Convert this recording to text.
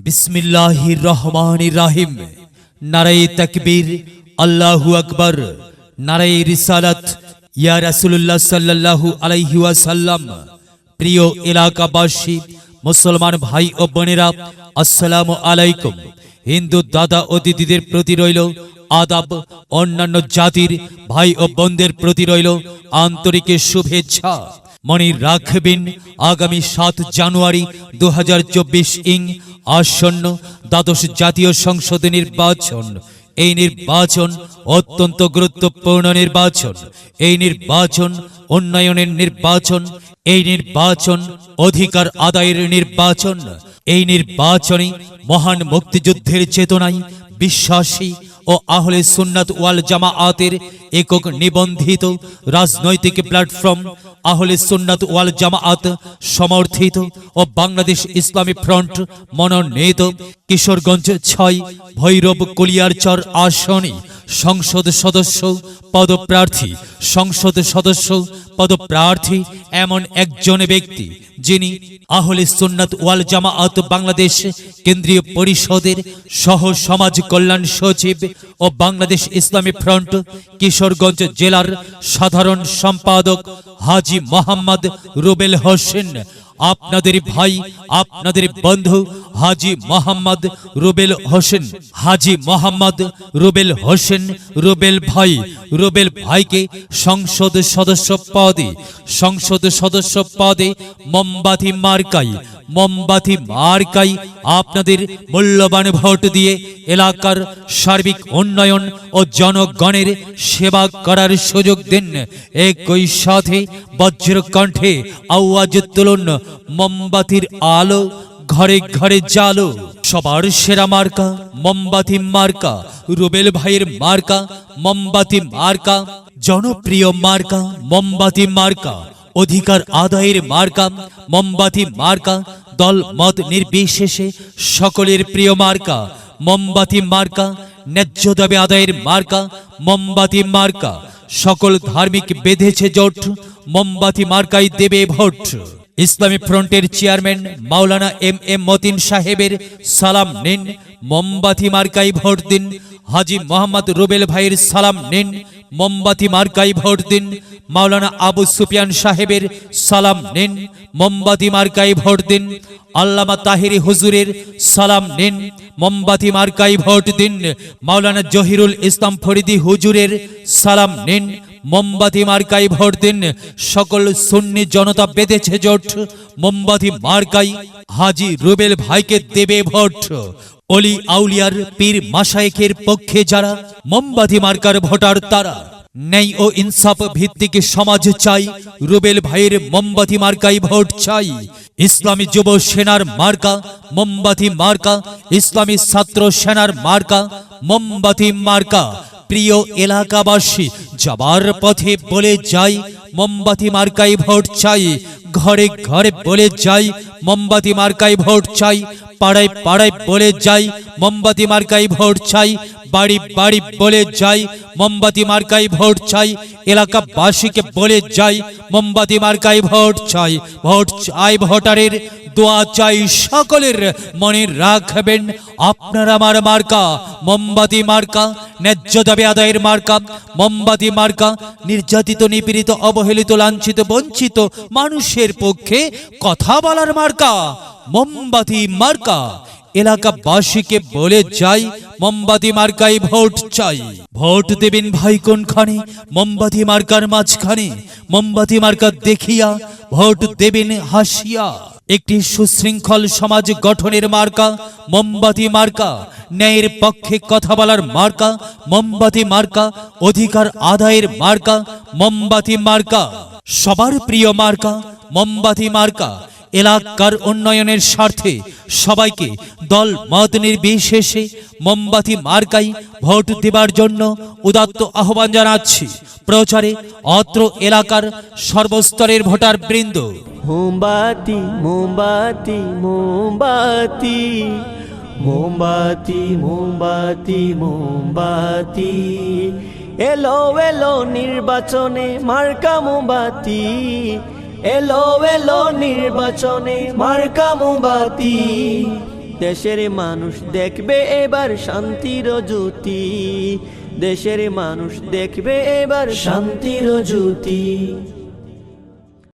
বিসমিল্লাহির রহমানির রহিম। নারায়ে তাকবীর, আল্লাহু আকবার। নারায়ে রিসালাত, ইয়া রাসূলুল্লাহ সাল্লাল্লাহু আলাইহি ওয়াসাল্লাম। প্রিয় এলাকাবাসী, মুসলমান ভাই ও বোনেরা, আসসালামু আলাইকুম। হিন্দু দাদা ও দিদিদের প্রতি রইল আদাব, অন্যান্য জাতির ভাই ও বোনদের প্রতি রইল আন্তরিক শুভেচ্ছা। মনে রাখবেন, আগামী 7 জানুয়ারি 2024 আসন্ন দ্বাদশ জাতীয় সংসদ নির্বাচন। এই নির্বাচন অত্যন্ত গুরুত্বপূর্ণ নির্বাচন। এই নির্বাচন উন্নয়নের নির্বাচন। এই নির্বাচন অধিকার আদায়ের নির্বাচন। এই নির্বাচনে মহান মুক্তিযুদ্ধের চেতনায় বিশ্বাসী ও আহলে সুন্নাত ওয়াল জামাআতের একক নিবন্ধিত রাজনৈতিক প্ল্যাটফর্ম আহলে সুন্নাত ওয়াল জামাআত সমর্থিত ও বাংলাদেশ ইসলামী ফ্রন্ট মনোনীত কিশোরগঞ্জ 6 ভৈরব কলিয়ারচর আসনে সংসদ সদস্য পদপ্রার্থী এমন একজন ব্যক্তি, যিনি আহলে সুন্নাত ওয়াল জামাআত বাংলাদেশ কেন্দ্রীয় পরিষদের সহ সমাজ কল্যাণ সচিব ও বাংলাদেশ ইসলামী ফ্রন্ট কিশোরগঞ্জ জেলার সাধারণ সম্পাদক হাজী মোহাম্মদ রুবেল হোসেন। আপনাদের ভাই, আপনাদের বন্ধু হাজী মোহাম্মদ রুবেল হোসেন। হাজী মোহাম্মদ রুবেল হোসেন রুবেল ভাইকে সংসদ সদস্য পদে মোমবাতি মার্কাই আপনাদের মূল্যবান ভোট দিয়ে এলাকার সার্বিক উন্নয়ন ও জনগণের সেবা করার সুযোগ দিন। একই সাথে বজ্রকণ্ঠে আওয়াজ তুলুন, মোমবাতির আলো ঘরে ঘরে জালো। সবার সেরা মার্কা মোমবাতি মার্কা, রুবেল ভাইয়ের মার্কা মোমবাতি মার্কা, জনপ্রিয় মার্কা মোমবাতি মার্কা, অধিকার আদায়ের মার্কা মোমবাতি মার্কা, দল মত নির্বিশেষে সকলের প্রিয় মার্কা মোমবাতি মার্কা, ন্যায্য দাবি আদায়ের মার্কা মোমবাতি মার্কা। সকল ধার্মিক বেঁধেছে জোট, মোমবাতি মার্কাই দেবে ভোট। ইসলামী ফ্রন্টের চেয়ারম্যান মাওলানা এম মতিন সাহেবের সালাম নিন, মোমবাতি মার্কাই ভোট দিন। হাজী মোহাম্মদ রুবেল ভাইয়ের সালাম নিন, মোমবাতি মার্কাই ভোট দিন। মাওলানা আবু সুফিয়ান সাহেবের সালাম নিন, মোমবাতি মার্কাই ভোট দিন। আল্লামা তাহিরি হুজুরের সালাম নিন, মোমবাতি মার্কাই ভোট দিন। মাওলানা জহিরুল ইসলাম ফরিদি হুজুরের সালাম নিন, মোমবাতি মার্কাই ভোট দিন। সকল সুন্নি জনতা বেঁধেছে জোট, মোমবাতি মার্কাই হাজী রুবেল ভাইকে দেবে ভোট। অলি আউলিয়ার পীর মাশায়েখের পক্ষে যারা, মোমবাতি মার্কার ভোটার তারা। ন্যায় ও ইনসাফ ভিত্তিক সমাজ চাই, রুবেল ভাইয়ের মোমবাতি মার্কাই ভোট চাই। ইসলামী যুব সেনার মার্কা মোমবাতি মার্কা, ইসলামী ছাত্র সেনার মার্কা মোমবাতি মার্কা। প্রিয় এলাকাবাসী, যাবার পথে বলে যাই, মোমবাতি মার্কাই ভোট চাই। ঘরে ঘরে বলে যাই, মোমবাতি মার্কাই ভোট চাই। পাড়ায় পাড়ায় বলে যাই, মোমবাতি মার্কাই ভোট চাই। বাড়ি বাড়ি বলে যাই, মোমবাতি মার্কাই ভোট চাই। এলাকাবাসীকে বলে যাই, মোমবাতি মার্কাই ভোট চাই। ভোট চাই, ভোটারের দোয়া চাই সকলের। মনে রাখবেন, আপনার আমার মার্কা মোমবাতি মার্কা, ন্যায্য দাবি আদায়ের মার্কা মোমবাতি মার্কা। নির্যাতিত, নিপীড়িত, অবহেলিত, লাঞ্ছিত, বঞ্চিত মানুষের পক্ষে কথা বলার মার্কা মোমবাতি মার্কা। এলাকাবাসীকে বলে যাই, মোমবাতি মার্কাই ভোট চাই। ভোট দেবেন ভাই কোনখানে? মোমবাতি মার্কার মাঝখানে। মোমবাতি মার্কা দেখিয়া ভোট দেবেন হাসিয়া। একটি সুশৃঙ্খল সমাজ গঠনের মার্কা মোমবাতি মার্কা, ন্যায়ের পক্ষে কথা বলার মার্কা মোমবাতি মার্কা, অধিকার আদায়ের মার্কা মোমবাতি মার্কা। সবার প্রিয় মার্কা মোমবাতি মার্কা। এলাকার উন্নয়নের স্বার্থে সবাইকে দল মত নির্বিশেষে মোমবাতি মার্কাই ভোট দেবার জন্য উদাত্ত আহ্বান জানাচ্ছি। প্রচারে অত্র এলাকার সর্বস্তরের ভোটার বৃন্দ। মোমবাতি মোমবাতি মোমবাতি মোমবাতি মোমবাতি মোমবাতি, এলো এলো নির্বাচনে মার্কা মোমবাতি, এলো এলো নির্বাচনে মার্কা মোমবাতি। দেশের মানুষ দেখবে এবার শান্তির জ্যোতি, দেশের মানুষ দেখবে এবার শান্তির জ্যোতি।